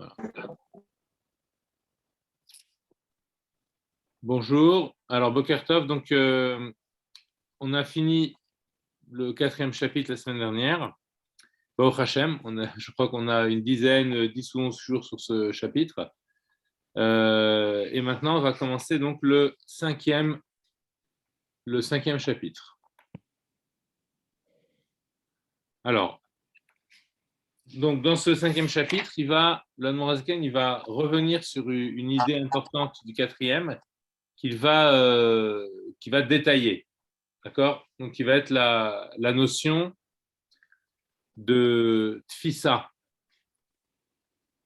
Voilà. Bonjour. Alors, Boker Tov, donc on a fini le 4e chapitre la semaine dernière. Baruch Hashem, je crois qu'on a une dizaine, 10 ou 11 jours sur ce chapitre. Et maintenant, on va commencer donc le cinquième chapitre. Alors, donc dans ce 5e chapitre, l'Admorazaken, il va revenir sur une idée importante du 4e qu'il va détailler. D'accord? Donc, il va être la notion de tfissa.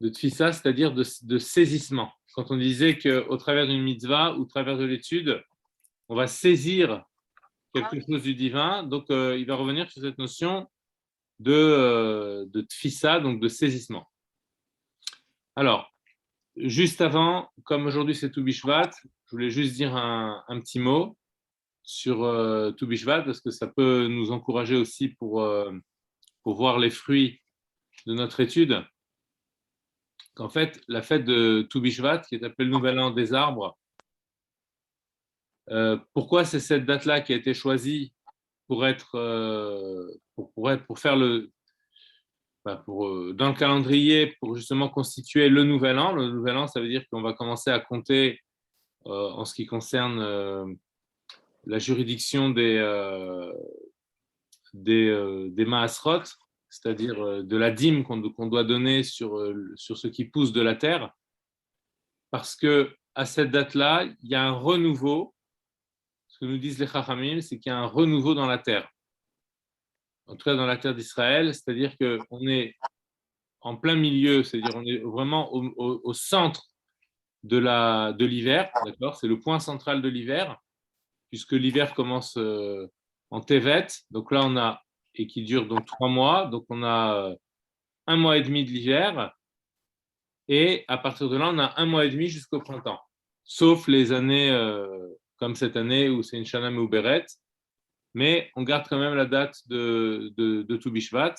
De tfissa, c'est-à-dire de saisissement. Quand on disait qu'au travers d'une mitzvah ou au travers de l'étude, on va saisir quelque chose du divin, donc il va revenir sur cette notion de tfissa, donc de saisissement. Alors, juste avant, comme aujourd'hui c'est Tou Bishvat, je voulais juste dire un petit mot sur Tou Bishvat, parce que ça peut nous encourager aussi pour voir les fruits de notre étude. Qu'en fait, la fête de Tou Bishvat, qui est appelée le Nouvel An des arbres, pourquoi c'est cette date-là qui a été choisie pour faire dans le calendrier, pour justement constituer le Nouvel An. Le Nouvel An, ça veut dire qu'on va commencer à compter en ce qui concerne la juridiction des Maasrot, c'est-à-dire de la dîme qu'on doit donner sur ce qui pousse de la terre, parce que à cette date-là, il y a un renouveau. Ce que nous disent les Chachamim, c'est qu'il y a un renouveau dans la terre. En tout cas, dans la terre d'Israël, c'est-à-dire qu'on est en plein milieu, c'est-à-dire on est vraiment au centre de l'hiver, d'accord? C'est le point central de l'hiver, puisque l'hiver commence en Tevet, donc là et qui dure donc 3 mois, donc on a 1 mois et demi de l'hiver, et à partir de là, on a 1 mois et demi jusqu'au printemps, sauf les années comme cette année où c'est une Shana Meuberet, mais on garde quand même la date de Tou Bishvat,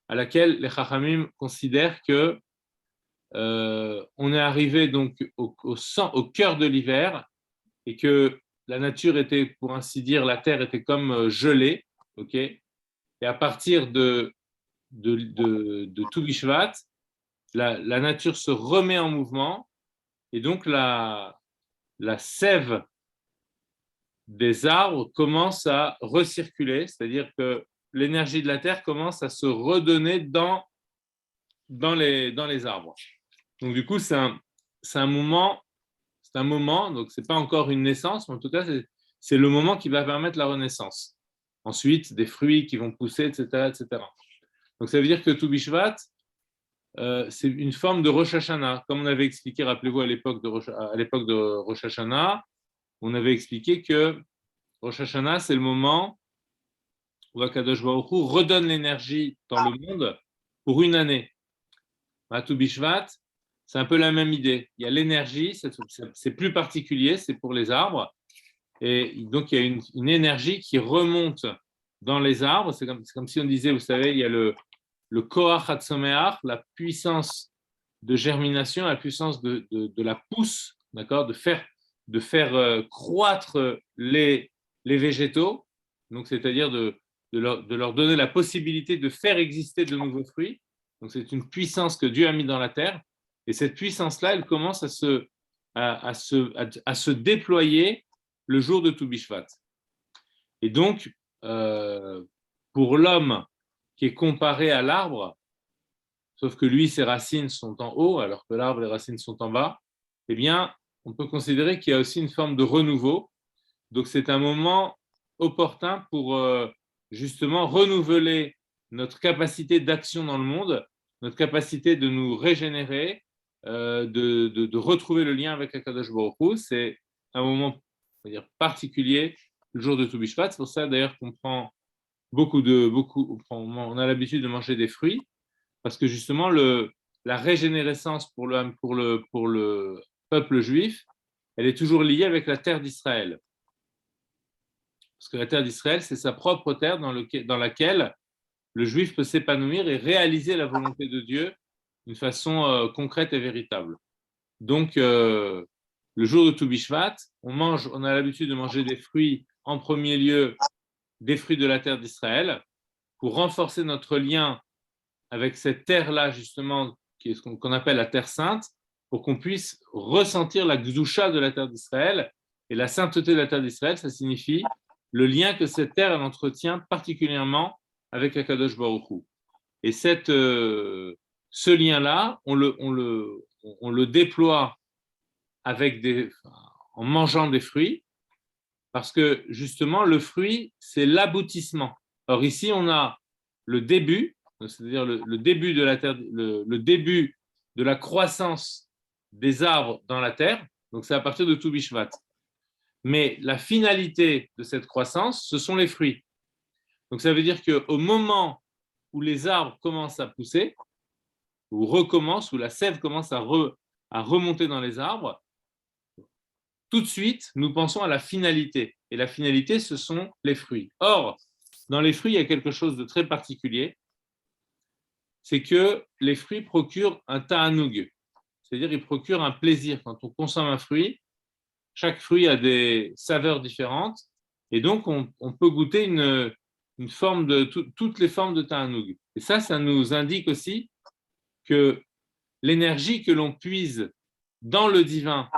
à laquelle les Chachamim considèrent que on est arrivé donc au cœur de l'hiver et que la nature était, pour ainsi dire, la terre était comme gelée, ok. Et à partir de Tou Bishvat, la nature se remet en mouvement et donc la sève des arbres commence à recirculer, c'est-à-dire que l'énergie de la terre commence à se redonner dans les arbres. Donc du coup, c'est un moment, donc c'est pas encore une naissance, mais en tout cas, c'est le moment qui va permettre la renaissance. Ensuite, des fruits qui vont pousser, etc., etc. Donc ça veut dire que Tou Bishvat, c'est une forme de Rosh Hashanah. Comme on avait expliqué, rappelez-vous, à l'époque de Rosh Hashanah, on avait expliqué que Rosh Hashanah, c'est le moment où Akadosh Baruch Hu redonne l'énergie dans le monde pour une année. À Tou Bishvat, c'est un peu la même idée. Il y a l'énergie, c'est plus particulier, c'est pour les arbres. Et donc, il y a une énergie qui remonte dans les arbres. C'est comme si on disait, vous savez, il y a le Koach Hatzomeach, la puissance de germination, la puissance de la pousse, d'accord, de faire croître les végétaux, donc c'est-à-dire de leur donner la possibilité de faire exister de nouveaux fruits. Donc c'est une puissance que Dieu a mis dans la terre, et cette puissance-là, elle commence à se déployer le jour de Tou Bishvat. Et donc, pour l'homme qui est comparé à l'arbre, sauf que lui, ses racines sont en haut, alors que l'arbre, les racines sont en bas, eh bien, on peut considérer qu'il y a aussi une forme de renouveau. Donc, c'est un moment opportun pour justement renouveler notre capacité d'action dans le monde, notre capacité de nous régénérer, de retrouver le lien avec Akadosh Baruch Hu. C'est un moment, on va dire, particulier, le jour de Tou Bishvat. C'est pour ça, d'ailleurs, qu'on prend on a l'habitude de manger des fruits, parce que justement, la régénérescence pour le peuple juif, elle est toujours liée avec la terre d'Israël. Parce que la terre d'Israël, c'est sa propre terre dans laquelle le juif peut s'épanouir et réaliser la volonté de Dieu d'une façon concrète et véritable. Donc, le jour de Tou Bishvat, on a l'habitude de manger des fruits, en premier lieu, des fruits de la terre d'Israël, pour renforcer notre lien avec cette terre-là, justement, qui est ce qu'on appelle la terre sainte, pour qu'on puisse ressentir la gdusha de la terre d'Israël. Et la sainteté de la terre d'Israël, ça signifie le lien que cette terre elle entretient particulièrement avec Akadosh Baruch Hu. Et ce lien-là, on le déploie en mangeant des fruits, parce que justement, le fruit, c'est l'aboutissement. Or, ici, on a le début, c'est-à-dire le début de la terre, le début de la croissance des arbres dans la terre, donc c'est à partir de Tou Bishvat. Mais la finalité de cette croissance, ce sont les fruits. Donc ça veut dire qu'au moment où les arbres commencent à pousser, ou recommencent, où la sève commence à remonter dans les arbres, tout de suite, nous pensons à la finalité. Et la finalité, ce sont les fruits. Or, dans les fruits, il y a quelque chose de très particulier, c'est que les fruits procurent un ta'anoug, c'est-à-dire ils procurent un plaisir. Quand on consomme un fruit, chaque fruit a des saveurs différentes, et donc on peut goûter une forme de toutes les formes de ta'anoug. Et ça nous indique aussi que l'énergie que l'on puise dans le divin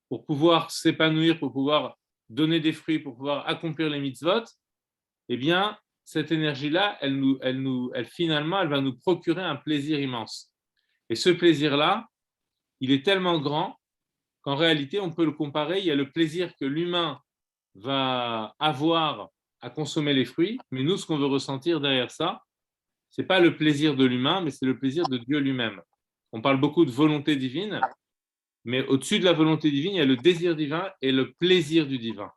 pour pouvoir s'épanouir, pour pouvoir donner des fruits, pour pouvoir accomplir les mitzvot, eh bien, cette énergie-là, finalement, elle va nous procurer un plaisir immense. Et ce plaisir-là, il est tellement grand qu'en réalité, on peut le comparer. Il y a le plaisir que l'humain va avoir à consommer les fruits, mais nous, ce qu'on veut ressentir derrière ça, ce n'est pas le plaisir de l'humain, mais c'est le plaisir de Dieu lui-même. On parle beaucoup de volonté divine, mais au-dessus de la volonté divine, il y a le désir divin et le plaisir du divin.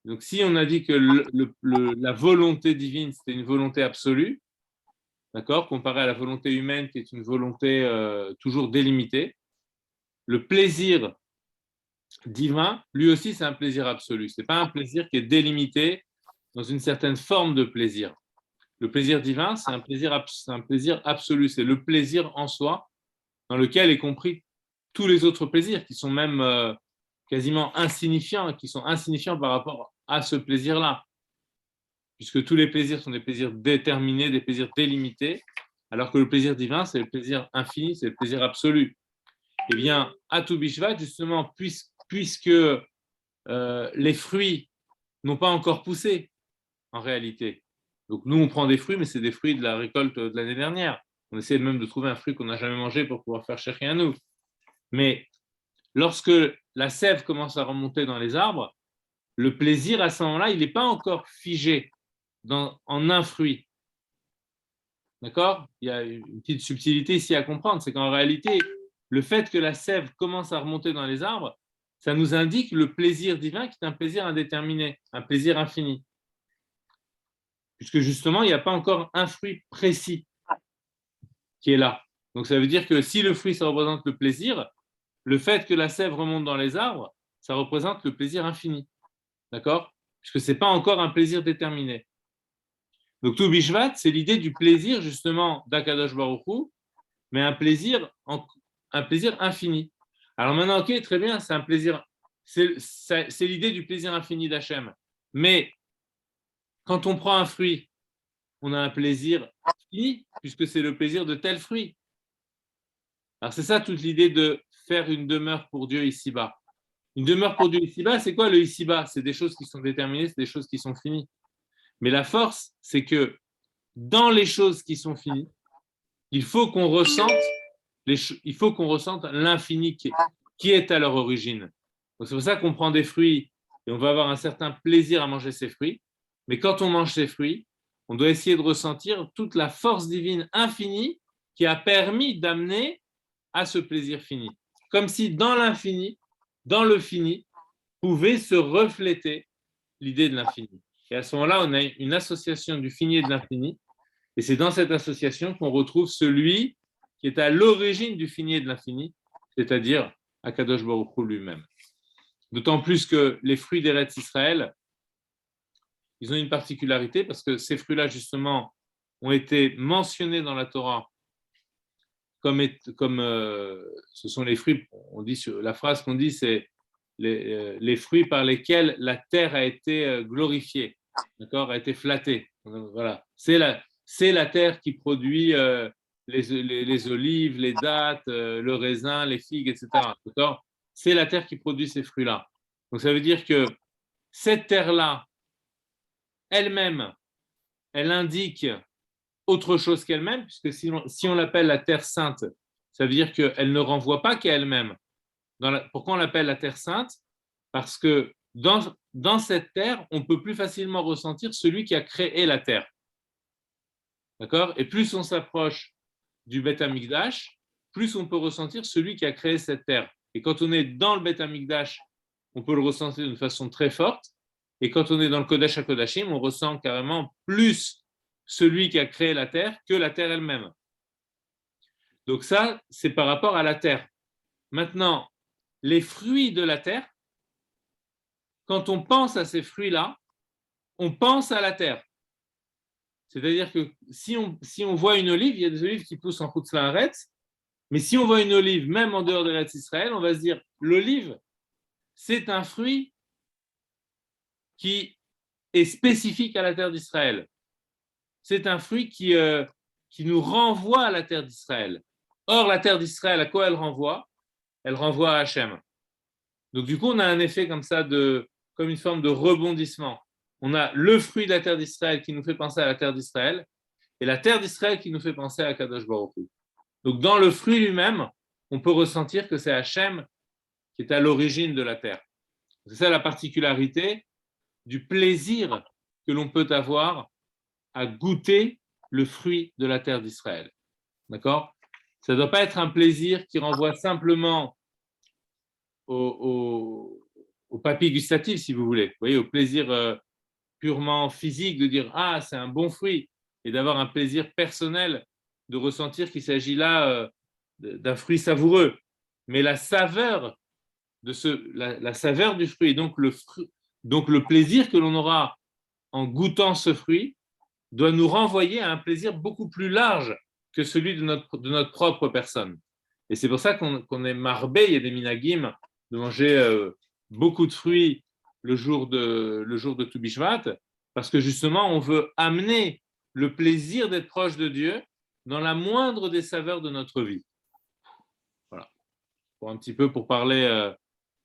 Donc, si on a dit que la volonté divine, c'était une volonté absolue, d'accord, comparé à la volonté humaine qui est une volonté toujours délimitée, le plaisir divin, lui aussi, c'est un plaisir absolu. Ce n'est pas un plaisir qui est délimité dans une certaine forme de plaisir. Le plaisir divin, c'est un plaisir absolu, c'est le plaisir en soi, dans lequel est compris tous les autres plaisirs qui sont même quasiment insignifiants, qui sont insignifiants par rapport à ce plaisir-là. Puisque tous les plaisirs sont des plaisirs déterminés, des plaisirs délimités, alors que le plaisir divin, c'est le plaisir infini, c'est le plaisir absolu. Eh bien, à Tou Bishvat, justement, puisque les fruits n'ont pas encore poussé, en réalité. Donc nous, on prend des fruits, mais c'est des fruits de la récolte de l'année dernière. On essaie même de trouver un fruit qu'on n'a jamais mangé pour pouvoir faire chercher à nous. Mais lorsque la sève commence à remonter dans les arbres, le plaisir, à ce moment-là, il n'est pas encore figé en un fruit. D'accord? Il y a une petite subtilité ici à comprendre, c'est qu'en réalité, le fait que la sève commence à remonter dans les arbres, ça nous indique le plaisir divin qui est un plaisir indéterminé, un plaisir infini. Puisque justement, il n'y a pas encore un fruit précis qui est là. Donc ça veut dire que si le fruit, ça représente le plaisir, le fait que la sève remonte dans les arbres, ça représente le plaisir infini. D'accord? Puisque ce n'est pas encore un plaisir déterminé. Donc Tou Bishvat, c'est l'idée du plaisir justement d'Akadosh Baruch Hu, mais un plaisir infini. Alors maintenant, ok, très bien, c'est un plaisir, c'est l'idée du plaisir infini d'Hachem. Mais quand on prend un fruit, on a un plaisir fini, puisque c'est le plaisir de tel fruit. Alors c'est ça toute l'idée de faire une demeure pour Dieu ici-bas. Une demeure pour Dieu ici-bas, c'est quoi le ici-bas? C'est des choses qui sont déterminées, c'est des choses qui sont finies. Mais la force, c'est que dans les choses qui sont finies, il faut qu'on ressente l'infini qui est à leur origine. Donc c'est pour ça qu'on prend des fruits et on va avoir un certain plaisir à manger ces fruits. Mais quand on mange ces fruits, on doit essayer de ressentir toute la force divine infinie qui a permis d'amener à ce plaisir fini. Comme si dans l'infini, dans le fini, pouvait se refléter l'idée de l'infini. Et à ce moment-là, on a une association du fini et de l'infini. Et c'est dans cette association qu'on retrouve celui qui est à l'origine du fini et de l'infini, c'est-à-dire Akadosh Baruch Hu lui-même. D'autant plus que les fruits d'Eretz Israël, ils ont une particularité parce que ces fruits-là, justement, ont été mentionnés dans la Torah ce sont les fruits, on dit la phrase qu'on dit, c'est les fruits par lesquels la terre a été glorifiée, d'accord, a été flattée. Voilà, c'est la terre qui produit les olives, les dattes, le raisin, les figues, etc. D'accord, c'est la terre qui produit ces fruits-là. Donc ça veut dire que cette terre-là, elle-même, elle indique autre chose qu'elle-même, puisque si on l'appelle la terre sainte, ça veut dire qu'elle ne renvoie pas qu'à elle-même. Pourquoi on l'appelle la terre sainte? Parce que dans cette terre, on peut plus facilement ressentir celui qui a créé la terre. D'accord? Et plus on s'approche du Beth Amikdash, plus on peut ressentir celui qui a créé cette terre. Et quand on est dans le Beth Amikdash, on peut le ressentir d'une façon très forte. Et quand on est dans le Kodesh HaKodashim, on ressent carrément plus celui qui a créé la terre que la terre elle-même. Donc ça, c'est par rapport à la terre. Maintenant, les fruits de la terre, quand on pense à ces fruits-là, on pense à la terre. C'est-à-dire que si on voit une olive, il y a des olives qui poussent en Chutz La'aretz, mais si on voit une olive, même en dehors d'Eretz Israël, on va se dire, l'olive, c'est un fruit qui est spécifique à la terre d'Israël. C'est un fruit qui nous renvoie à la terre d'Israël. Or, la terre d'Israël, à quoi elle renvoie? Elle renvoie à Hachem. Donc, du coup, on a un effet comme ça, comme une forme de rebondissement. On a le fruit de la terre d'Israël qui nous fait penser à la terre d'Israël et la terre d'Israël qui nous fait penser à Kadosh Baruch Hu. Donc, dans le fruit lui-même, on peut ressentir que c'est Hachem qui est à l'origine de la terre. C'est ça la particularité du plaisir que l'on peut avoir à goûter le fruit de la terre d'Israël. D'accord? Ça ne doit pas être un plaisir qui renvoie simplement au papilles gustatif, si vous voulez. Vous voyez, au plaisir purement physique de dire « Ah, c'est un bon fruit » et d'avoir un plaisir personnel de ressentir qu'il s'agit là d'un fruit savoureux. Mais la saveur la saveur du fruit, donc le plaisir que l'on aura en goûtant ce fruit, doit nous renvoyer à un plaisir beaucoup plus large que celui de notre propre personne. Et c'est pour ça qu'on est marbé, il y a des minagim, de manger beaucoup de fruits le jour de Tu Bishvat, parce que justement, on veut amener le plaisir d'être proche de Dieu dans la moindre des saveurs de notre vie. Voilà. Pour parler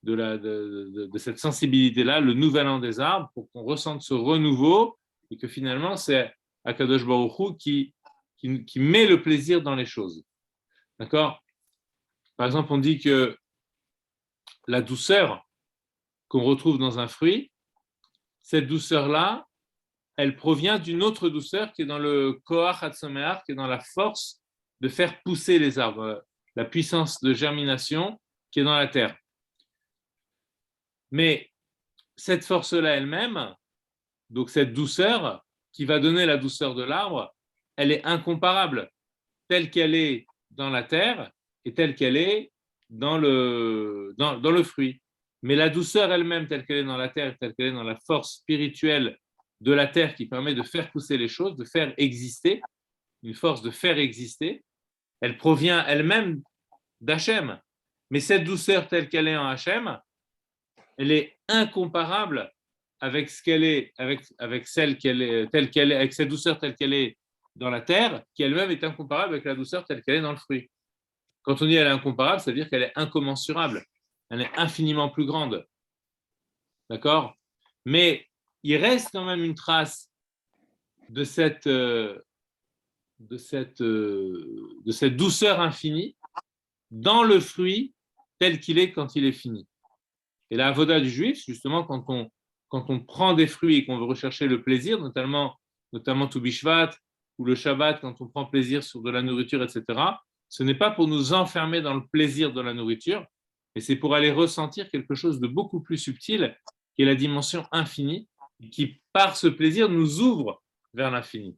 de cette sensibilité-là, le nouvel an des arbres, pour qu'on ressente ce renouveau et que finalement, c'est Akadosh Baruch Hu qui met le plaisir dans les choses. D'accord? Par exemple, on dit que la douceur qu'on retrouve dans un fruit, cette douceur-là, elle provient d'une autre douceur qui est dans le Koach Hatzomeach, qui est dans la force de faire pousser les arbres, la puissance de germination qui est dans la terre. Mais cette force-là elle-même, donc cette douceur qui va donner la douceur de l'arbre, elle est incomparable, telle qu'elle est dans la terre et telle qu'elle est dans le fruit. Mais la douceur elle-même, telle qu'elle est dans la terre, telle qu'elle est dans la force spirituelle de la terre qui permet de faire pousser les choses, de faire exister, une force de faire exister, elle provient elle-même d'Hachem. Mais cette douceur telle qu'elle est en Hachem, elle est incomparable avec ce qu'elle est, avec celle qu'elle est, telle qu'elle est, avec cette douceur telle qu'elle est dans la terre, qui elle-même est incomparable avec la douceur telle qu'elle est dans le fruit. Quand on dit elle est incomparable, ça veut dire qu'elle est incommensurable. Elle est infiniment plus grande. D'accord? Mais il reste quand même une trace de cette douceur infinie dans le fruit tel qu'il est quand il est fini. Et la avoda du juif, justement, quand on prend des fruits et qu'on veut rechercher le plaisir, notamment Tu Bishvat ou le Shabbat, quand on prend plaisir sur de la nourriture, etc., ce n'est pas pour nous enfermer dans le plaisir de la nourriture, mais c'est pour aller ressentir quelque chose de beaucoup plus subtil, qui est la dimension infinie, qui, par ce plaisir, nous ouvre vers l'infini.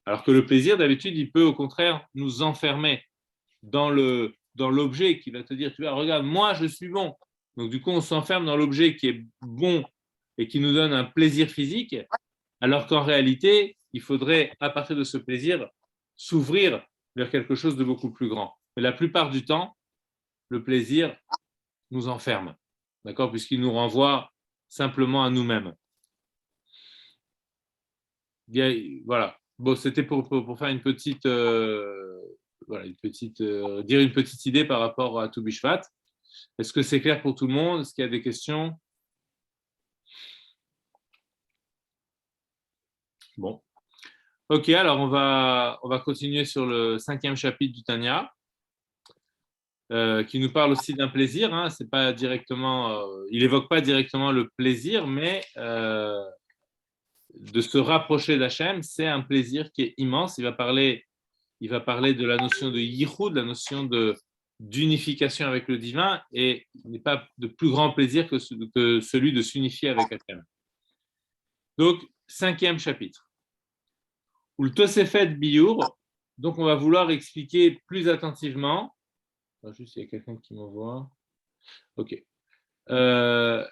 Alors que le plaisir, d'habitude, il peut au contraire nous enfermer dans l'objet qui va te dire, tu vois, regarde, moi, je suis bon. Donc, du coup, on s'enferme dans l'objet qui est bon et qui nous donne un plaisir physique, alors qu'en réalité, il faudrait, à partir de ce plaisir, s'ouvrir vers quelque chose de beaucoup plus grand. Mais la plupart du temps, le plaisir nous enferme, d'accord, puisqu'il nous renvoie simplement à nous-mêmes. Voilà. Bon, c'était pour faire une petite, voilà, dire une petite idée par rapport à Tu Bishvat. Est-ce que c'est clair pour tout le monde? Est-ce qu'il y a des questions? Bon. Ok, alors on va continuer sur le 5e chapitre du Tanya, qui nous parle aussi d'un plaisir. Hein. C'est pas directement, il évoque pas directement le plaisir, mais de se rapprocher d'Hachem, c'est un plaisir qui est immense. Il va parler de la notion de yichud, la notion d'unification avec le divin, et il n'est pas de plus grand plaisir que celui de s'unifier avec Hachem. Donc, 5e chapitre. Ou le Tosefet Biour, donc on va vouloir expliquer plus attentivement. Juste, il y a quelqu'un qui m'envoie. Ok. On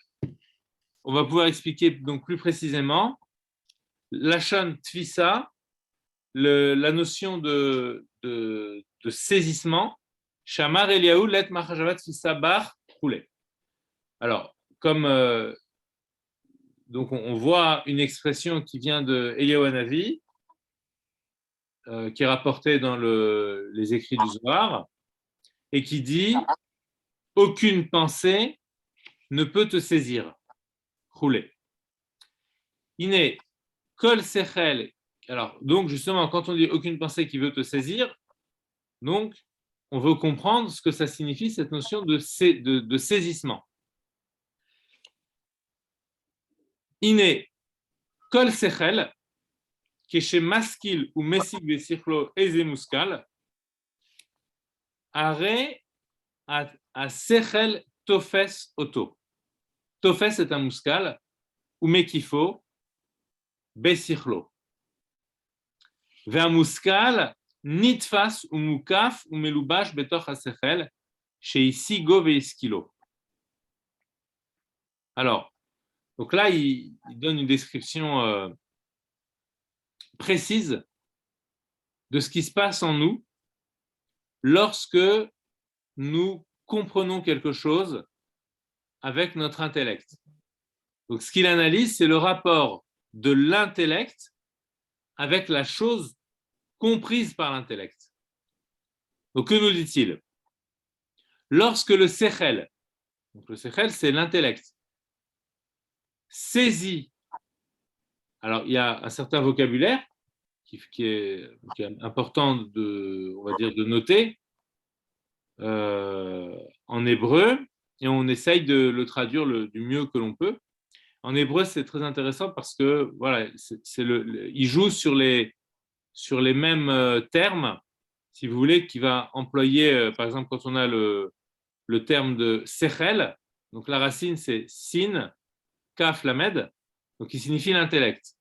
va pouvoir expliquer donc plus précisément Lachon Tfisa, la notion de saisissement. Shamar Eliaou let Mahajavat Tfisa Bar Roulé. Alors, comme donc on voit une expression qui vient de Eliaou Hanavi, qui est rapportée dans les écrits du Zohar, et qui dit « Aucune pensée ne peut te saisir. » Roulé. Iné, kol sechel. Alors, donc justement, quand on dit « aucune pensée qui veut te saisir », donc on veut comprendre ce que ça signifie, cette notion de saisissement. Iné, kol sechel, keshe maskil ou mesig besichlo eze muskal, are a sechel tofes oto. Tofes est un muskal, ou mekifo, besichlo. Ve'amuskal nitfas ou mukaf ou melubash betoch hasechel, sheisigo veiskilo. Alors, donc là, il donne une description précise de ce qui se passe en nous lorsque nous comprenons quelque chose avec notre intellect. Donc, ce qu'il analyse, c'est le rapport de l'intellect avec la chose comprise par l'intellect. Donc, que nous dit-il? Lorsque le sechel, donc le sechel, c'est l'intellect, saisit, alors il y a un certain vocabulaire qui est important on va dire, de noter en hébreu, et on essaye de le traduire du mieux que l'on peut. En hébreu, c'est très intéressant parce que voilà, il joue sur les mêmes termes, si vous voulez, qui va employer, par exemple, quand on a le terme de sechel, donc la racine c'est sin, kaf, lamed, donc qui signifie l'intellect.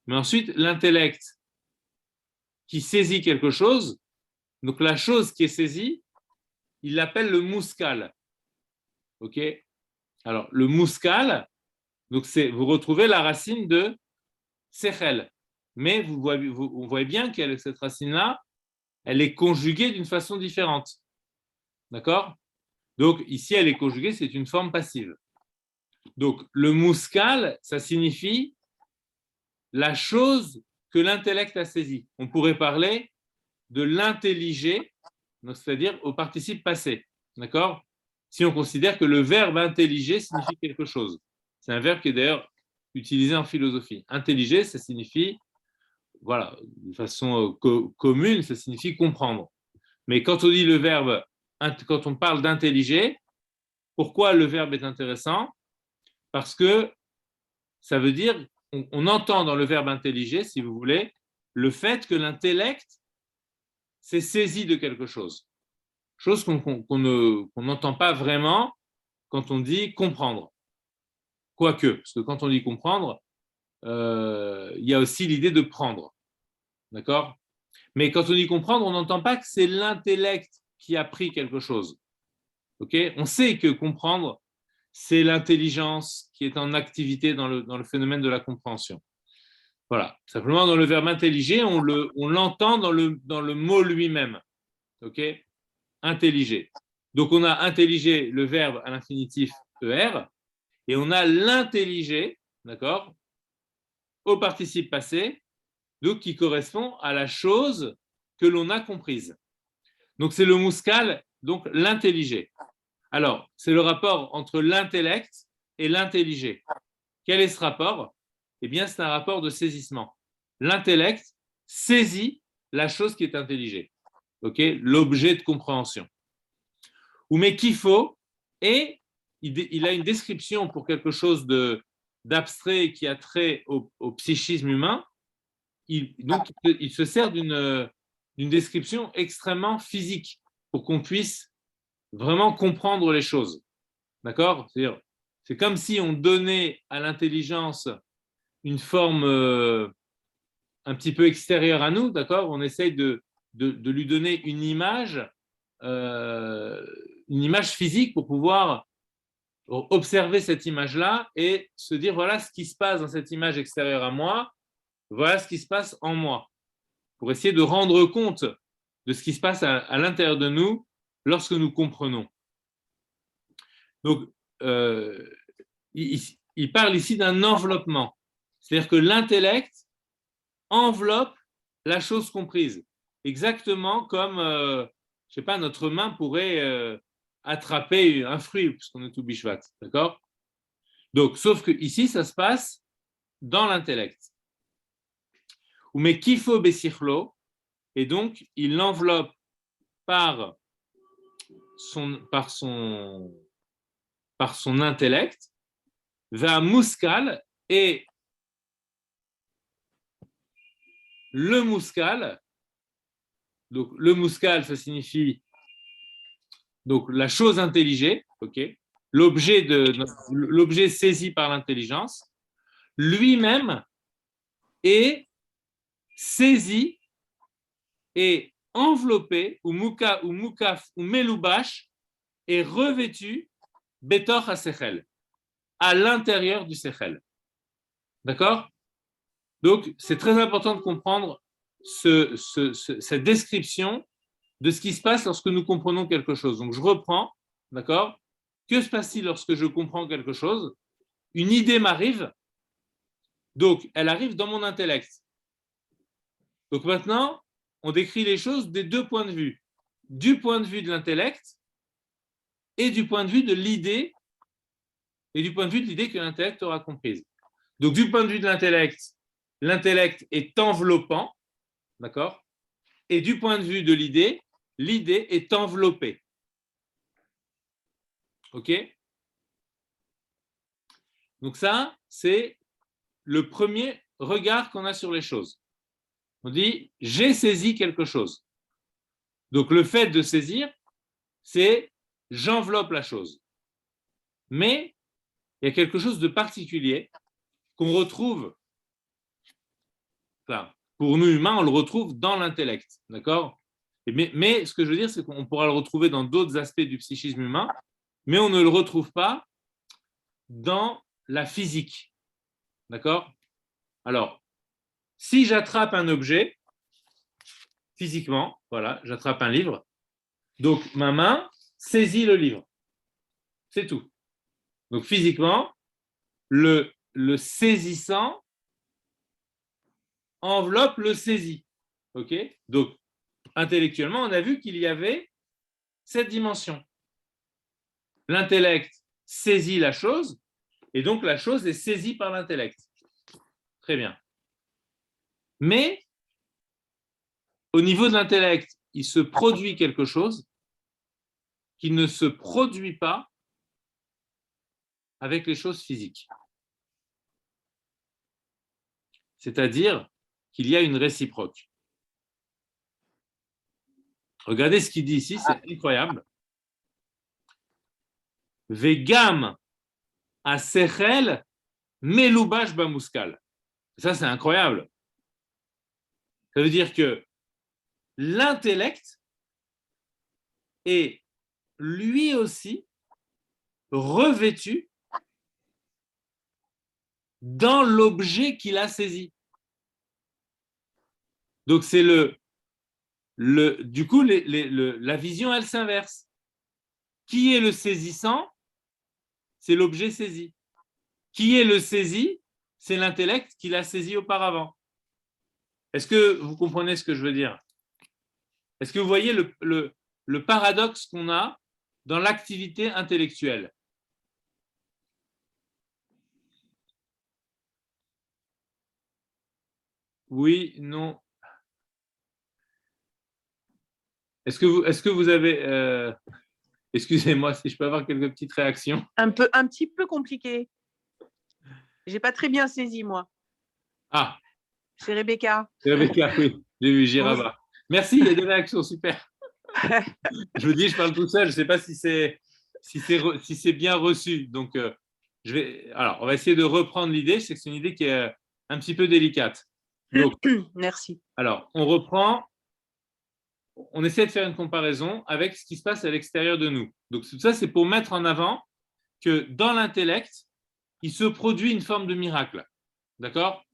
Mais ensuite, l'intellect qui saisit quelque chose, donc la chose qui est saisie, il l'appelle le muskal. Ok? Alors, le muskal, donc vous retrouvez la racine de sechel. Mais vous voyez bien que cette racine-là, elle est conjuguée d'une façon différente. D'accord? Donc, ici, elle est conjuguée, c'est une forme passive. Donc, le muskal, ça signifie la chose que l'intellect a saisie. On pourrait parler de l'intelliger, c'est-à-dire au participe passé. D'accord? Si on considère que le verbe intelliger signifie quelque chose. C'est un verbe qui est d'ailleurs utilisé en philosophie. Intelliger, ça signifie, voilà, de façon commune, ça signifie comprendre. Mais quand on dit le verbe, quand on parle d'intelliger, pourquoi le verbe est intéressant? Parce que ça veut dire, on entend dans le verbe intelliger, si vous voulez, le fait que l'intellect s'est saisi de quelque chose. Chose qu'on n'entend pas vraiment quand on dit comprendre. Quoique, parce que quand on dit comprendre, il y a aussi l'idée de prendre. D'accord? Mais quand on dit comprendre, on n'entend pas que c'est l'intellect qui a pris quelque chose. Ok? On sait que comprendre, c'est l'intelligence qui est en activité dans le phénomène de la compréhension. Voilà. Simplement, dans le verbe intelliger, on l'entend dans le mot lui-même. Ok? intelliger. Donc, on a intelligé le verbe à l'infinitif ER et on a l'intelligé, d'accord, au participe passé, donc qui correspond à la chose que l'on a comprise. Donc, c'est le muskal, donc l'intelligé. Alors, c'est le rapport entre l'intellect et l'intelligé. Quel est ce rapport? Eh bien, c'est un rapport de saisissement. L'intellect saisit la chose qui est intelligée, okay, l'objet de compréhension. Ou mais qu'il faut, et il a une description pour quelque chose d'abstrait qui a trait au psychisme humain. Donc, il se sert d'une description extrêmement physique pour qu'on puisse vraiment comprendre les choses. D'accord? C'est comme si on donnait à l'intelligence une forme un petit peu extérieure à nous, d'accord? On essaye de lui donner une image physique pour pouvoir observer cette image-là et se dire, voilà ce qui se passe dans cette image extérieure à moi, voilà ce qui se passe en moi, pour essayer de rendre compte de ce qui se passe à l'intérieur de nous lorsque nous comprenons. Donc, il parle ici d'un enveloppement. C'est-à-dire que l'intellect enveloppe la chose comprise. Exactement comme, je ne sais pas, notre main pourrait attraper un fruit, puisqu'on est tout bishvat. D'accord? Donc, sauf que ici, ça se passe dans l'intellect. Ou mais kifo besichlo, et donc, il l'enveloppe par son intellect, va muskal, et le muskal, donc le muskal, ça signifie donc la chose intelligée, ok, l'objet saisi par l'intelligence, lui-même est saisi et enveloppé, ou mukaf, ou meloubash, est revêtu betor ha-sechel, à l'intérieur du sechel. D'accord? Donc, c'est très important de comprendre cette description de ce qui se passe lorsque nous comprenons quelque chose. Donc, je reprends, d'accord? Que se passe-t-il lorsque je comprends quelque chose? Une idée m'arrive, donc elle arrive dans mon intellect. Donc maintenant, on décrit les choses des deux points de vue. Du point de vue de l'intellect et du point de vue de l'idée, et du point de vue de l'idée que l'intellect aura comprise. Donc, du point de vue de l'intellect est enveloppant, d'accord? Et du point de vue de l'idée est enveloppée. OK? Donc ça, c'est le premier regard qu'on a sur les choses. On dit, j'ai saisi quelque chose. Donc le fait de saisir, c'est j'enveloppe la chose. Mais il y a quelque chose de particulier qu'on retrouve, enfin, pour nous humains, on le retrouve dans l'intellect, d'accord? Mais ce que je veux dire, c'est qu'on pourra le retrouver dans d'autres aspects du psychisme humain, mais on ne le retrouve pas dans la physique, d'accord? Alors, si j'attrape un objet, physiquement, voilà, j'attrape un livre, donc ma main saisit le livre, c'est tout. Donc physiquement, le saisissant enveloppe le saisi. Ok? Donc, intellectuellement, on a vu qu'il y avait cette dimension. L'intellect saisit la chose, et donc la chose est saisie par l'intellect. Très bien. Mais, au niveau de l'intellect, il se produit quelque chose qui ne se produit pas avec les choses physiques. C'est-à-dire qu'il y a une réciproque. Regardez ce qu'il dit ici, c'est incroyable. Vegam a sechel melubash bamuskal. Ça, c'est incroyable. Ça veut dire que l'intellect est lui aussi revêtu dans l'objet qu'il a saisi. Donc, c'est Du coup, la vision, elle s'inverse. Qui est le saisissant? C'est l'objet saisi. Qui est le saisi? C'est l'intellect qui l'a saisi auparavant. Est-ce que vous comprenez ce que je veux dire? Est-ce que vous voyez le paradoxe qu'on a dans l'activité intellectuelle? Oui, non. Est-ce que vous avez... excusez-moi si je peux avoir quelques petites réactions. Un petit peu compliqué. J'ai pas très bien saisi, moi. Ah, C'est Rebecca. c'est Rebecca, oui. J'ai vu Giraba. Oui. Merci, il y a des réactions, super. Je vous dis, je parle tout seul, je ne sais pas si c'est bien reçu. Donc, alors, on va essayer de reprendre l'idée. C'est que c'est une idée qui est un petit peu délicate. Donc, merci. Alors, on reprend. On essaie de faire une comparaison avec ce qui se passe à l'extérieur de nous. Donc, tout ça, c'est pour mettre en avant que dans l'intellect, il se produit une forme de miracle. D'accord?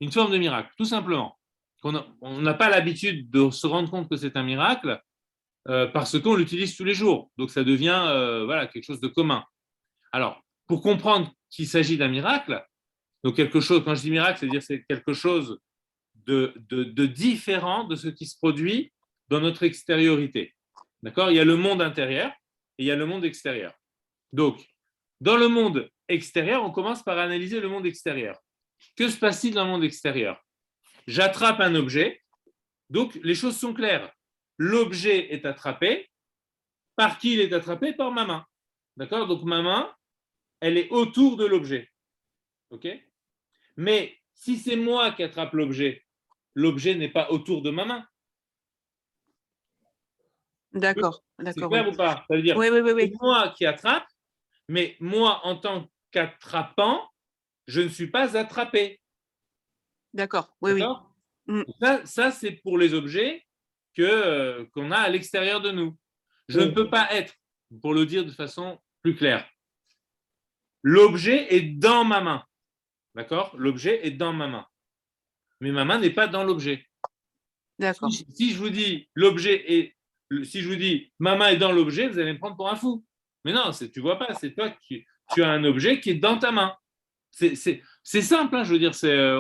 Une forme de miracle, tout simplement. On n'a pas l'habitude de se rendre compte que c'est un miracle parce qu'on l'utilise tous les jours. Donc, ça devient voilà, quelque chose de commun. Alors, pour comprendre qu'il s'agit d'un miracle, donc quelque chose, quand je dis miracle, c'est-à-dire c'est quelque chose de différent de ce qui se produit dans notre extériorité. D'accord? Il y a le monde intérieur et il y a le monde extérieur. Donc, dans le monde extérieur, on commence par analyser le monde extérieur. Que se passe-t-il dans le monde extérieur? J'attrape un objet, donc les choses sont claires. L'objet est attrapé. Par qui il est attrapé? Par ma main. D'accord? Donc ma main, elle est autour de l'objet. OK? Mais si c'est moi qui attrape l'objet, l'objet n'est pas autour de ma main. D'accord. C'est clair oui. ou pas? Ça veut dire, oui. c'est moi qui attrape, mais moi, en tant qu'attrapant, je ne suis pas attrapé. D'accord, oui. Ça, c'est pour les objets qu'on a à l'extérieur de nous. Je ne peux pas être, pour le dire de façon plus claire, l'objet est dans ma main. D'accord? L'objet est dans ma main. Mais ma main n'est pas dans l'objet. D'accord. Si je vous dis si je vous dis ma main est dans l'objet, vous allez me prendre pour un fou. Mais non, tu vois pas, c'est toi qui tu as un objet qui est dans ta main. C'est simple, hein, je veux dire,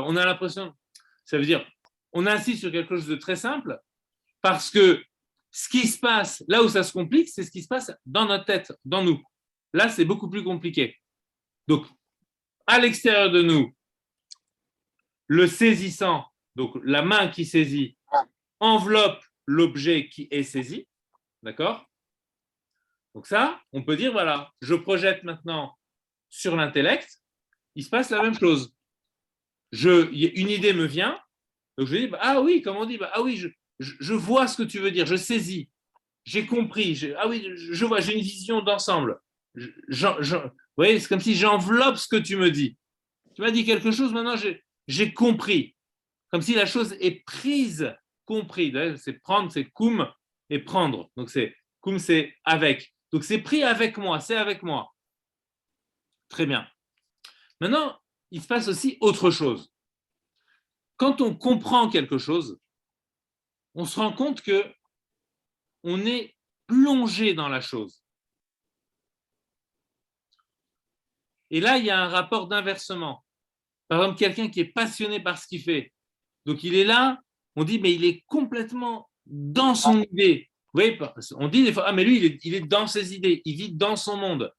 on a l'impression, ça veut dire, on insiste sur quelque chose de très simple parce que ce qui se passe, là où ça se complique, c'est ce qui se passe dans notre tête, dans nous. Là, c'est beaucoup plus compliqué. Donc, à l'extérieur de nous, le saisissant, donc la main qui saisit, enveloppe l'objet qui est saisi. D'accord? Donc ça, on peut dire, voilà, je projette maintenant sur l'intellect, il se passe la même chose. Une idée me vient, donc je dis, ah oui, comme on dit, ah oui, je vois ce que tu veux dire, je saisis, j'ai compris, ah oui, je vois, j'ai une vision d'ensemble. Vous voyez, c'est comme si j'enveloppe ce que tu me dis. Tu m'as dit quelque chose, maintenant j'ai compris. Comme si la chose est prise, compris. C'est prendre, c'est koum et prendre. Donc c'est koum, c'est avec. Donc c'est pris avec moi, c'est avec moi. Très bien. Maintenant, il se passe aussi autre chose. Quand on comprend quelque chose, on se rend compte que on est plongé dans la chose. Et là, il y a un rapport d'inversement. Par exemple, quelqu'un qui est passionné par ce qu'il fait. Donc il est là, on dit, mais il est complètement dans son idée. Vous voyez, on dit des fois, ah, mais lui, il est dans ses idées, il vit dans son monde.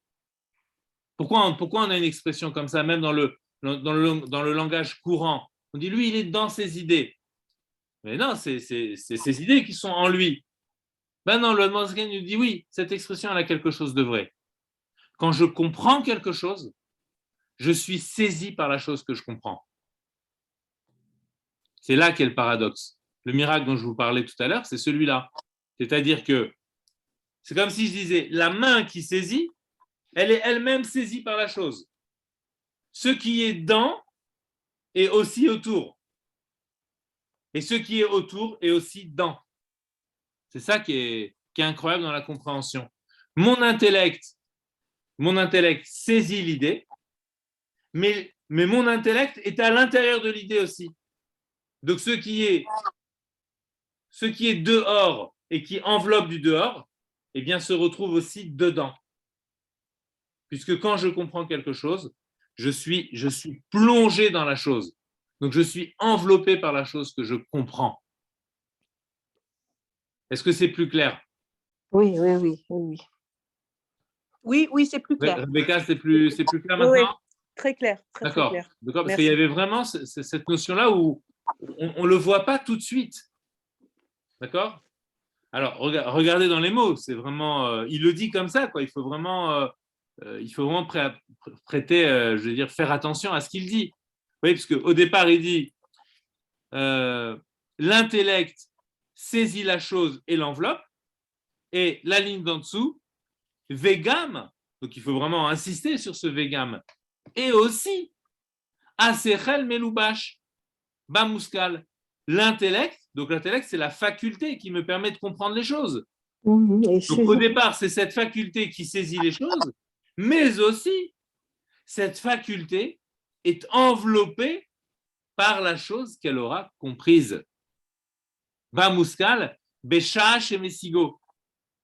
Pourquoi on a une expression comme ça, même dans le langage courant? On dit, lui, il est dans ses idées. Mais non, c'est ses idées qui sont en lui. Ben non, le Montaigne nous dit, oui, cette expression, elle a quelque chose de vrai. Quand je comprends quelque chose, je suis saisi par la chose que je comprends. C'est là qu'est le paradoxe. Le miracle dont je vous parlais tout à l'heure, c'est celui-là. C'est-à-dire que c'est comme si je disais, la main qui saisit, elle est elle-même saisie par la chose. Ce qui est dans est aussi autour. Et ce qui est autour est aussi dans. C'est ça qui est incroyable dans la compréhension. Mon intellect saisit l'idée, mais mon intellect est à l'intérieur de l'idée aussi. Donc ce qui est ce qui est dehors et qui enveloppe du dehors, eh bien, se retrouve aussi dedans. Puisque quand je comprends quelque chose, je suis plongé dans la chose. Donc, je suis enveloppé par la chose que je comprends. Est-ce que c'est plus clair? Oui, oui, oui, oui. Oui, oui, c'est plus clair. Rebecca, c'est plus clair Oui, oui, maintenant? très clair, très, très D'accord. clair. D'accord, parce Merci. qu'il y avait vraiment cette notion-là où on ne le voit pas tout de suite. D'accord? Alors, regardez dans les mots, c'est vraiment, il le dit comme ça, quoi. Il faut vraiment prêter, je veux dire, faire attention à ce qu'il dit. Oui, parce qu'au départ, il dit l'intellect saisit la chose et l'enveloppe, et la ligne d'en dessous, vegam, donc il faut vraiment insister sur ce vegam, et aussi asechel melubash, bamuskal, l'intellect, donc l'intellect c'est la faculté qui me permet de comprendre les choses. Donc au départ, c'est cette faculté qui saisit les choses, mais aussi cette faculté est enveloppée par la chose qu'elle aura comprise. Bamuskal, Beshash et Messigo.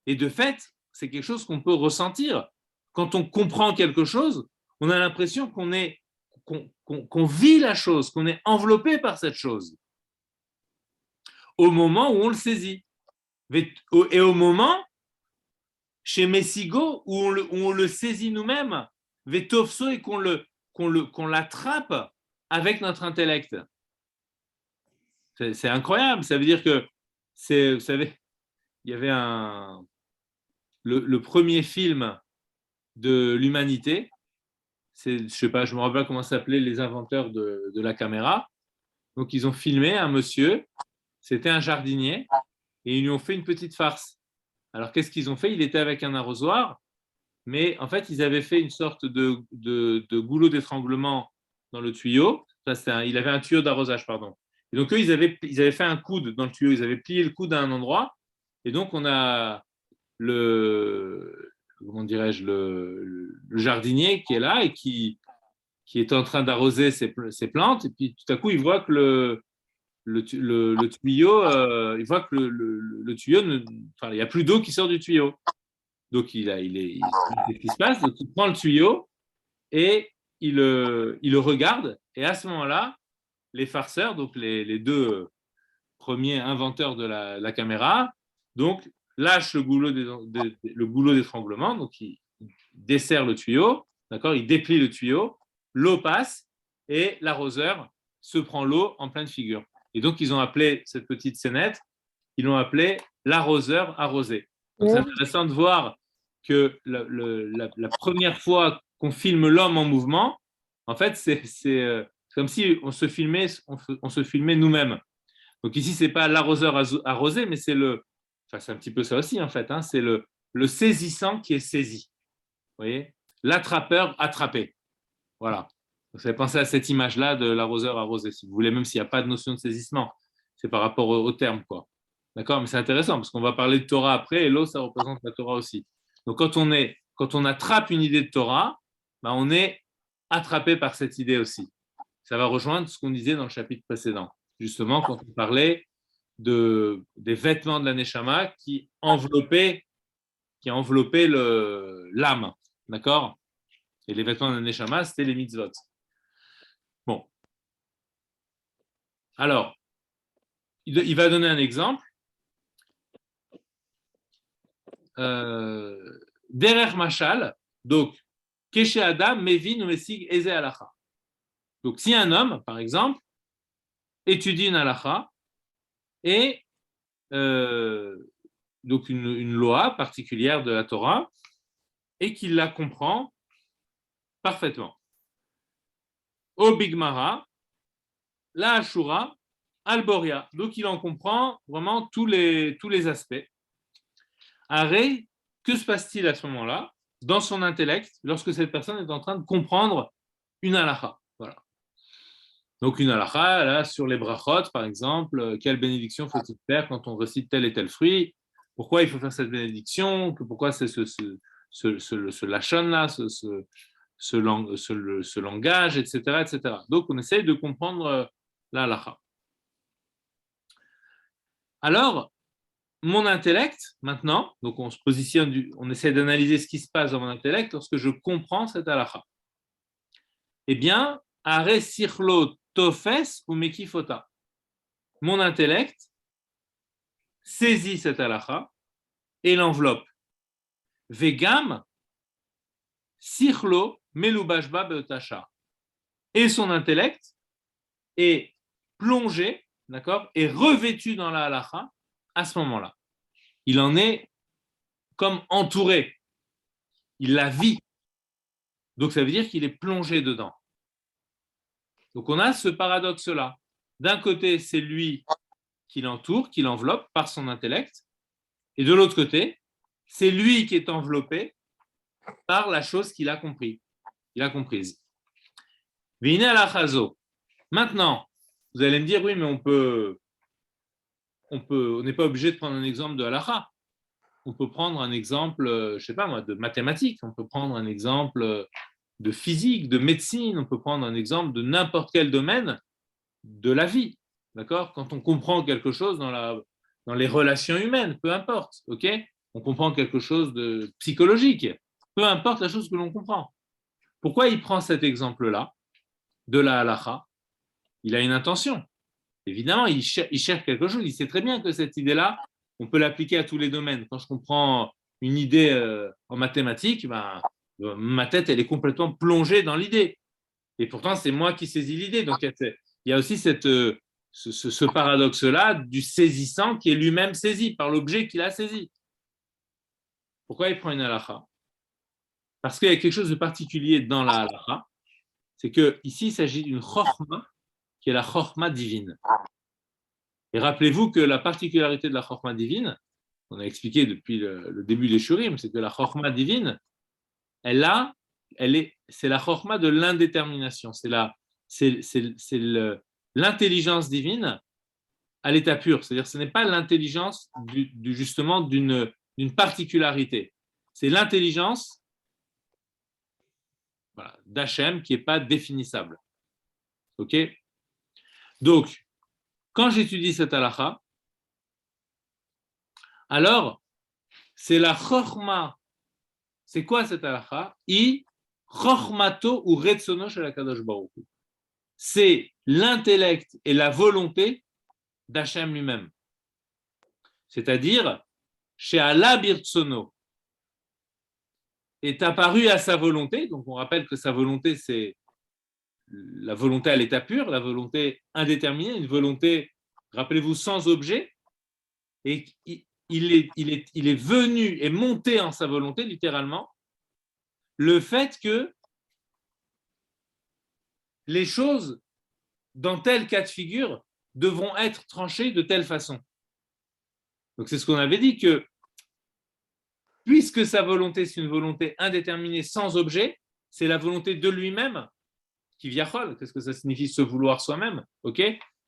Et de fait, c'est quelque chose qu'on peut ressentir. Quand on comprend quelque chose, on a l'impression qu'on vit la chose, qu'on est enveloppé par cette chose. Au moment où on le saisit. Et au moment, chez Messigo, où on le saisit nous-mêmes, Vetofso, et qu'on l'attrape avec notre intellect. C'est incroyable. Ça veut dire que, vous savez, il y avait le premier film de l'humanité. Je sais pas, je me rappelle pas comment s'appelaient les inventeurs de la caméra. Donc, ils ont filmé un monsieur, c'était un jardinier, et ils lui ont fait une petite farce. Alors, qu'est-ce qu'ils ont fait? Il était avec un arrosoir, mais en fait, ils avaient fait une sorte de goulot d'étranglement dans le tuyau. Enfin, il avait un tuyau d'arrosage, pardon. Et donc, eux, ils avaient fait un coude dans le tuyau, ils avaient plié le coude à un endroit, et donc on a comment dirais-je, le jardinier qui est là et qui est en train d'arroser ses plantes, et puis tout à coup, il voit que le tuyau, il voit que le tuyau, enfin, il n'y a plus d'eau qui sort du tuyau. Donc, il sait ce qui se passe, donc il prend le tuyau et il le regarde, et à ce moment-là, les farceurs, donc les deux premiers inventeurs de la caméra, donc lâche le goulot d'étranglement, donc il dessert le tuyau, d'accord, il déplie le tuyau, l'eau passe et l'arroseur se prend l'eau en pleine figure. Et donc ils ont appelé cette petite scénette, ils l'ont appelé l'arroseur arrosé. Donc c'est intéressant de voir que la première fois qu'on filme l'homme en mouvement, en fait c'est comme si on se filmait nous-mêmes. Donc ici, ce n'est pas l'arroseur arrosé, mais c'est c'est un petit peu ça aussi en fait, hein, c'est le saisissant qui est saisi. Vous voyez, l'attrapeur attrapé. Voilà. Vous avez pensé à cette image-là de l'arroseur arrosé, si vous voulez, même s'il n'y a pas de notion de saisissement. C'est par rapport au terme, quoi. D'accord? Mais c'est intéressant parce qu'on va parler de Torah après, et l'eau, ça représente la Torah aussi. Donc quand on attrape une idée de Torah, ben, on est attrapé par cette idée aussi. Ça va rejoindre ce qu'on disait dans le chapitre précédent, justement quand on parlait des vêtements de la Neshama qui enveloppaient l'âme. D'accord? Et les vêtements de la Neshama, c'était les mitzvot. Bon. Alors, il va donner un exemple. Derer Machal, donc, Keshe Adam, Mevin ou Mesig Eze Alacha. Donc, si un homme, par exemple, étudie une Alacha et donc une loi particulière de la Torah et qu'il la comprend parfaitement. Au Bigmara, la Ashura, Alboria. Donc il en comprend vraiment tous les aspects. Arrêt, que se passe-t-il à ce moment-là dans son intellect lorsque cette personne est en train de comprendre une halakha? Voilà. Donc une halakha, là, sur les brachot, par exemple, quelle bénédiction faut-il faire quand on récite tel et tel fruit? Pourquoi il faut faire cette bénédiction? Pourquoi c'est ce lachon-là, ce langage, etc., etc. Donc on essaye de comprendre la halakha. Alors, mon intellect, maintenant, donc on se positionne, on essaie d'analyser ce qui se passe dans mon intellect lorsque je comprends cette halakha. Eh bien, are sichlo tofes ou mekifota. Mon intellect saisit cette halakha et l'enveloppe. Vegam sichlo melubashba beotasha. Et son intellect est plongé, d'accord, et revêtu dans la halakha à ce moment-là. Il en est comme entouré. Il la vit. Donc ça veut dire qu'il est plongé dedans. Donc on a ce paradoxe-là. D'un côté, c'est lui qui l'entoure, qui l'enveloppe par son intellect, et de l'autre côté, c'est lui qui est enveloppé par la chose qu'il a compris. Il a comprise. Vine à la chazo. Maintenant, vous allez me dire, oui, mais on n'est pas obligé de prendre un exemple de halakha. On peut prendre un exemple, je ne sais pas moi, de mathématiques. On peut prendre un exemple de physique, de médecine. On peut prendre un exemple de n'importe quel domaine de la vie. D'accord? Quand on comprend quelque chose dans les relations humaines, peu importe, ok? On comprend quelque chose de psychologique, peu importe la chose que l'on comprend. Pourquoi il prend cet exemple-là de la halakha? Il a une intention. Évidemment, il cherche quelque chose. Il sait très bien que cette idée-là, on peut l'appliquer à tous les domaines. Quand je comprends une idée en mathématiques, ma tête, elle est complètement plongée dans l'idée. Et pourtant, c'est moi qui saisis l'idée. Donc, il y a aussi ce paradoxe-là du saisissant qui est lui-même saisi par l'objet qu'il a saisi. Pourquoi il prend une halakha? Parce qu'il y a quelque chose de particulier dans la halakha. C'est qu'ici, il s'agit d'une chorma qui est la chorma divine. Et rappelez-vous que la particularité de la chorma divine, on a expliqué depuis le début des shurim, c'est que la chorma divine, c'est la chorma de l'indétermination. C'est l'intelligence divine à l'état pur. C'est-à-dire ce n'est pas l'intelligence justement d'une particularité. C'est l'intelligence d'Hachem qui n'est pas définissable. Ok? Donc, quand j'étudie cette halakha, alors, c'est la chorma. C'est quoi cette halakha? I chormato ou retsono shel HaKadosh Baruch Hu. C'est l'intellect et la volonté d'Hachem lui-même. C'est-à-dire, chez Allah Birtsono est apparu à sa volonté. Donc, on rappelle que sa volonté, c'est la volonté à l'état pur, la volonté indéterminée, une volonté, rappelez-vous, sans objet. Et il est venu et monté en sa volonté, littéralement, le fait que les choses, dans tel cas de figure, devront être tranchées de telle façon. Donc c'est ce qu'on avait dit, que puisque sa volonté, c'est une volonté indéterminée sans objet, c'est la volonté de lui-même qui viachol. Qu'est-ce que ça signifie, se vouloir soi-même, ok?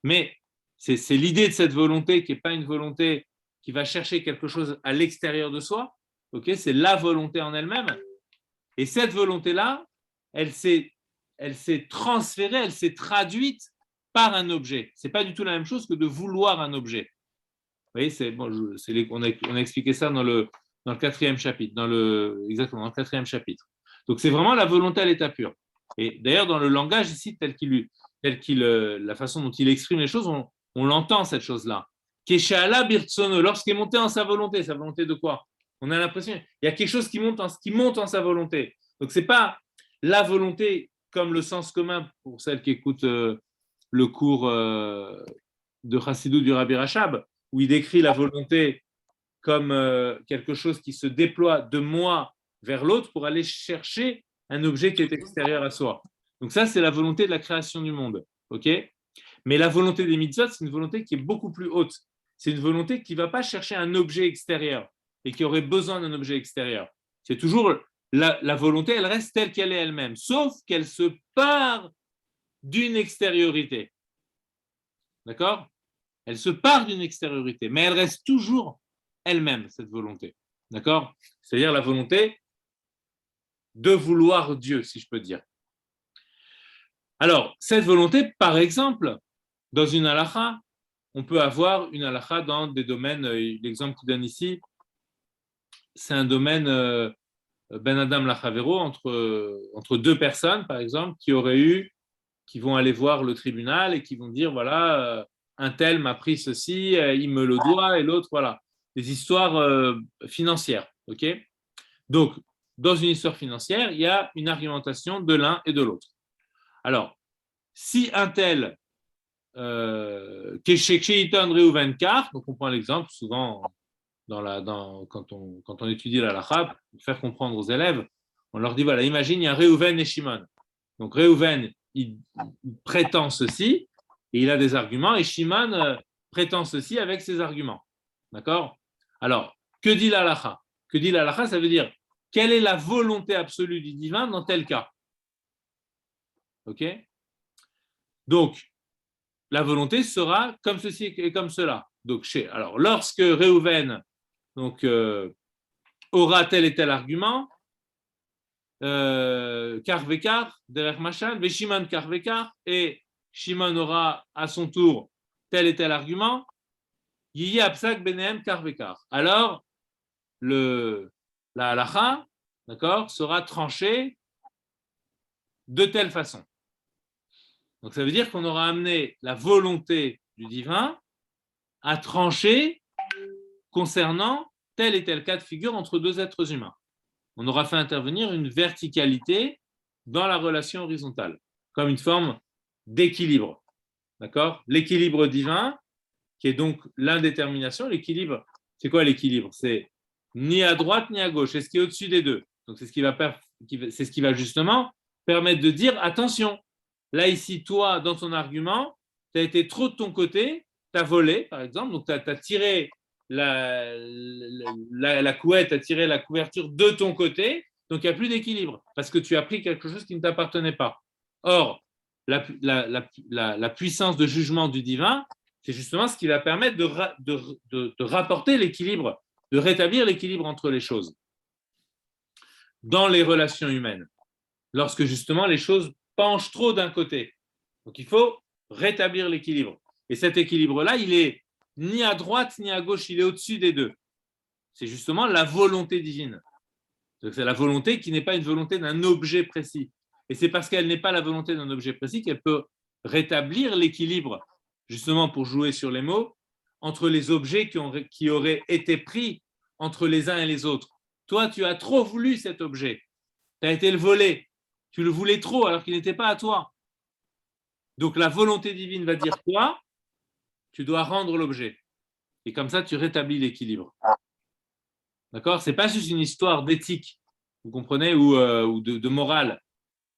Mais c'est l'idée de cette volonté qui n'est pas une volonté qui va chercher quelque chose à l'extérieur de soi, ok? C'est la volonté en elle-même. Et cette volonté-là, elle s'est transférée, elle s'est traduite par un objet. Ce n'est pas du tout la même chose que de vouloir un objet. Vous voyez, on a expliqué ça dans le 4e chapitre, exactement, dans le 4e chapitre. Donc, c'est vraiment la volonté à l'état pur. Et d'ailleurs, dans le langage ici, la façon dont il exprime les choses, on l'entend, cette chose-là. Keshala birtsono, lorsqu'il est monté en sa volonté de quoi? On a l'impression qu'il y a quelque chose qui monte en sa volonté. Donc, ce n'est pas la volonté comme le sens commun pour celles qui écoutent le cours de Chassidut du Rabbi Rachab, où il décrit la volonté comme quelque chose qui se déploie de moi vers l'autre pour aller chercher un objet qui est extérieur à soi. Donc ça, c'est la volonté de la création du monde. Ok? Mais la volonté des mitzvot, c'est une volonté qui est beaucoup plus haute. C'est une volonté qui ne va pas chercher un objet extérieur et qui aurait besoin d'un objet extérieur. C'est toujours la volonté, elle reste telle qu'elle est elle-même, sauf qu'elle se part d'une extériorité. D'accord? Elle se part d'une extériorité, mais elle reste toujours elle-même, cette volonté. D'accord? C'est-à-dire la volonté de vouloir Dieu, si je peux dire. Alors, cette volonté, par exemple, dans une halakha, on peut avoir une halakha dans des domaines, l'exemple qu'il donne ici, c'est un domaine ben adam lachavero, entre deux personnes, par exemple, qui vont aller voir le tribunal et qui vont dire, voilà, un tel m'a pris ceci, il me le doit, et l'autre, voilà. Des histoires financières, ok? Donc, dans une histoire financière, il y a une argumentation de l'un et de l'autre. Alors, si un tel, Keshekshiton Reuven Kar, donc on prend l'exemple souvent quand on étudie la halakha, pour faire comprendre aux élèves, on leur dit, voilà, imagine, il y a Reuven et Shimon. Donc Reuven, il prétend ceci, et il a des arguments, et Shimon prétend ceci avec ses arguments. D'accord? Alors, que dit la halakha? Que dit la halakha? Ça veut dire, quelle est la volonté absolue du divin dans tel cas? Ok? Donc, la volonté sera comme ceci et comme cela. Donc, alors, lorsque Reuven aura tel et tel argument, Kar Vekar, derrière Machal, Shimon Kar Vekar, et Shimon aura à son tour tel et tel argument, Yiyi Apsak Benehem Kar Vekar. Alors, la halakha, d'accord, sera tranchée de telle façon. Donc, ça veut dire qu'on aura amené la volonté du divin à trancher concernant tel et tel cas de figure entre deux êtres humains. On aura fait intervenir une verticalité dans la relation horizontale, comme une forme d'équilibre. D'accord? L'équilibre divin, qui est donc l'indétermination. L'équilibre, c'est quoi l'équilibre? C'est ni à droite ni à gauche, c'est ce qui est au-dessus des deux. Donc c'est ce qui va justement permettre de dire attention, là ici, toi, dans ton argument, tu as été trop de ton côté, tu as volé, par exemple, donc tu as tiré la couette, tu as tiré la couverture de ton côté, donc il n'y a plus d'équilibre, parce que tu as pris quelque chose qui ne t'appartenait pas. Or, la puissance de jugement du divin, c'est justement ce qui va permettre de rapporter l'équilibre, de rétablir l'équilibre entre les choses dans les relations humaines, lorsque justement les choses penchent trop d'un côté. Donc il faut rétablir l'équilibre. Et cet équilibre-là, il est ni à droite ni à gauche, il est au-dessus des deux. C'est justement la volonté divine. Donc c'est la volonté qui n'est pas une volonté d'un objet précis. Et c'est parce qu'elle n'est pas la volonté d'un objet précis qu'elle peut rétablir l'équilibre, justement pour jouer sur les mots, entre les objets qui auraient été pris entre les uns et les autres. Toi, tu as trop voulu cet objet. Tu as été le volé. Tu le voulais trop alors qu'il n'était pas à toi. Donc la volonté divine va dire quoi? Tu dois rendre l'objet. Et comme ça, tu rétablis l'équilibre. D'accord? Ce n'est pas juste une histoire d'éthique, vous comprenez, ou de morale.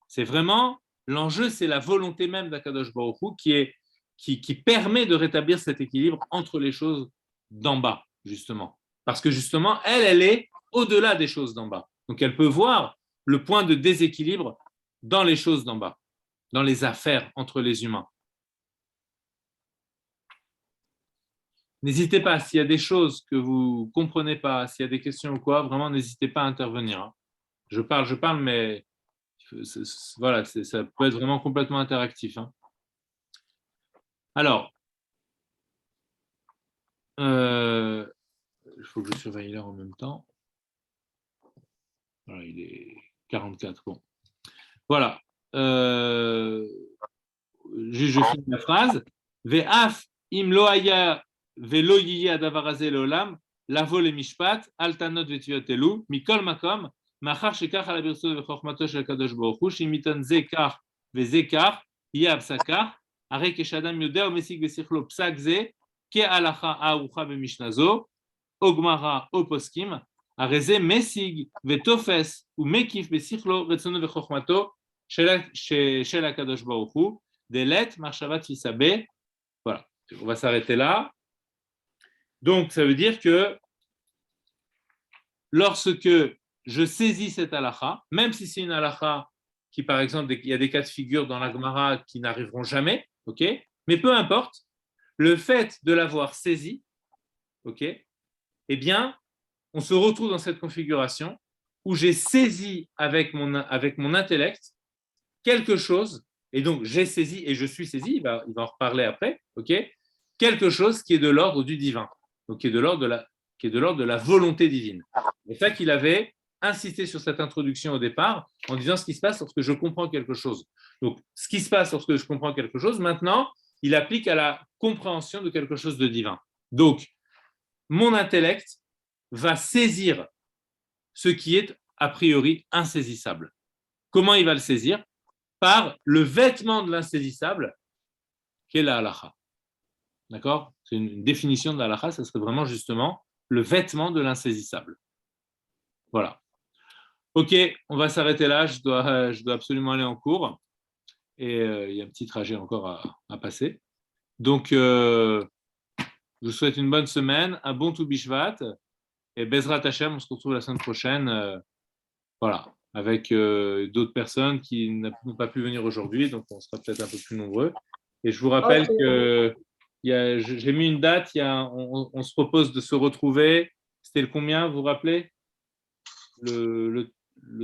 C'est vraiment, l'enjeu, c'est la volonté même d'Akadosh Baruch Hu qui permet de rétablir cet équilibre entre les choses d'en bas, justement. Parce que justement, elle est au-delà des choses d'en bas. Donc elle peut voir le point de déséquilibre dans les choses d'en bas, dans les affaires entre les humains. N'hésitez pas, s'il y a des choses que vous ne comprenez pas, s'il y a des questions ou quoi, vraiment n'hésitez pas à intervenir. Je parle, mais voilà, ça peut être vraiment complètement interactif. Alors, il faut que je surveille l'heure en même temps. Voilà, il est 44. Bon. Voilà. Je finis la phrase. Ve'af im lo haya ve'lo yiye adavar hazeh le'olam lavo lemishpat al tanot ve'tiyot elu mikol makom machar shekach al birso ve'chochmato shel kadosh baruch hu shimiton ze kach ve'ze kach yeh apsakach הרי כשאדם יודע ומשיג בשכלו פסק זה כהלכה הערוכה במשנה זו, או גמרא או פוסקים, הרי זה משיג ותופס ומקיף בשכלו רצונו וחוכמתו של הקדוש ברוך הוא, דלת מחשבה תפיסה ב. Voilà, on va s'arrêter là. Donc ça veut dire que lorsque je saisis cette halakha, même si c'est une halakha qui, par exemple, il y a des cas de figure dans la Gemara qui n'arriveront jamais, ok, mais peu importe, le fait de l'avoir saisi, ok, eh bien, on se retrouve dans cette configuration où j'ai saisi avec mon intellect quelque chose, et donc j'ai saisi et je suis saisi, il va en reparler après, ok, quelque chose qui est de l'ordre du divin, donc qui est de l'ordre de la volonté divine. C'est ça qu'il avait insisté sur cette introduction au départ en disant ce qui se passe lorsque je comprends quelque chose. Donc, ce qui se passe lorsque je comprends quelque chose, maintenant, il applique à la compréhension de quelque chose de divin. Donc, mon intellect va saisir ce qui est a priori insaisissable. Comment il va le saisir? Par le vêtement de l'insaisissable, qui est la halakha. D'accord? C'est une définition de la halakha, ça serait vraiment justement le vêtement de l'insaisissable. Voilà. Ok, on va s'arrêter là, je dois absolument aller en cours. Et il y a un petit trajet encore à passer. Donc, je vous souhaite une bonne semaine, un bon Tou Bishvat, et Bezrat Hashem, on se retrouve la semaine prochaine, voilà, avec d'autres personnes qui n'ont pas pu venir aujourd'hui, donc on sera peut-être un peu plus nombreux. Et je vous rappelle que j'ai mis une date, on se propose de se retrouver, c'était le combien, vous vous rappelez? Le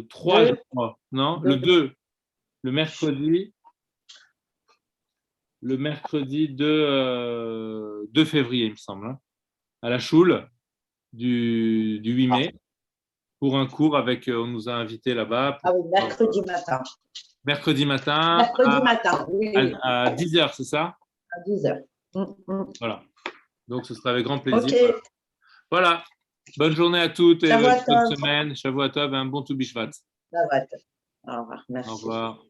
3, je crois, non? Le 2, le mercredi. Le mercredi 2 février, il me semble, hein, à la Choule du 8 mai, pour un cours avec, on nous a invités là-bas. Ah oui, mercredi matin. Mercredi matin. Mercredi matin, oui. À 10h, c'est ça? À 10h. Voilà. Donc, ce sera avec grand plaisir. Ok. Voilà. Bonne journée à toutes et Shavuot bonne tov. semaine. Shavuot tov et un bon Tou Bishvat. Shavuot tov. Au revoir. Merci. Au revoir.